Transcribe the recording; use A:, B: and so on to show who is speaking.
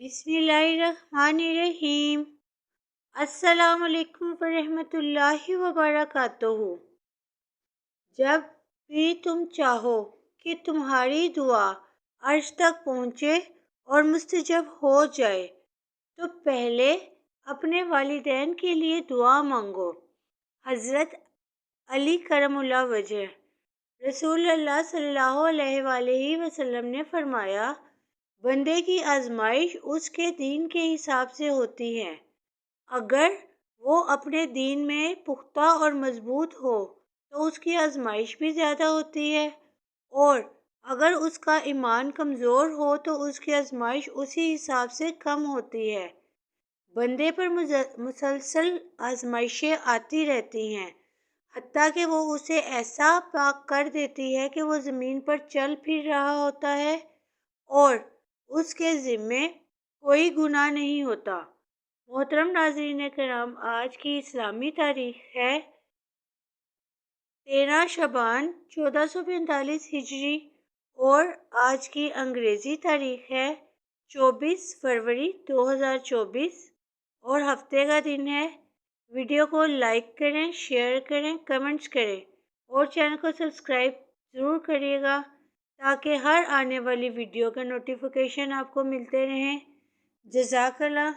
A: बिस्मिल्लाहिर्रहमानिर्रहीम। अस्सलामुअलैकुम वरहमतुल्लाहि वबरकातुहू। जब भी तुम चाहो कि तुम्हारी दुआ अर्श तक पहुँचे और मुस्तजब हो जाए तो पहले अपने वालिदैन के लिए दुआ मांगो। हज़रत अली करमुल्लाह वजह रसूलुल्लाह सल्लल्लाहु अलैहि वसल्लम ने फरमाया, बंदे की आजमाइश उसके दीन के हिसाब से होती है। अगर वो अपने दीन में पुख्ता और मजबूत हो तो उसकी आजमाइश भी ज़्यादा होती है, और अगर उसका ईमान कमज़ोर हो तो उसकी आजमाइश उसी हिसाब से कम होती है। बंदे पर मुसलसल आजमाइशें आती रहती हैं, हत्ता कि वो उसे ऐसा पाक कर देती है कि वो ज़मीन पर चल फिर रहा होता है और उसके ज़िम्मे कोई गुनाह नहीं होता। मोहतरम नाज़रीन कराम, आज की इस्लामी तारीख है 13 शबान 1445 हिजरी और आज की अंग्रेज़ी तारीख है 24 फरवरी 2024 और हफ्ते का दिन है। वीडियो को लाइक करें, शेयर करें, कमेंट्स करें और चैनल को सब्सक्राइब ज़रूर करिएगा ताकि हर आने वाली वीडियो का नोटिफिकेशन आपको मिलते रहें। जज़ाकल्लाह।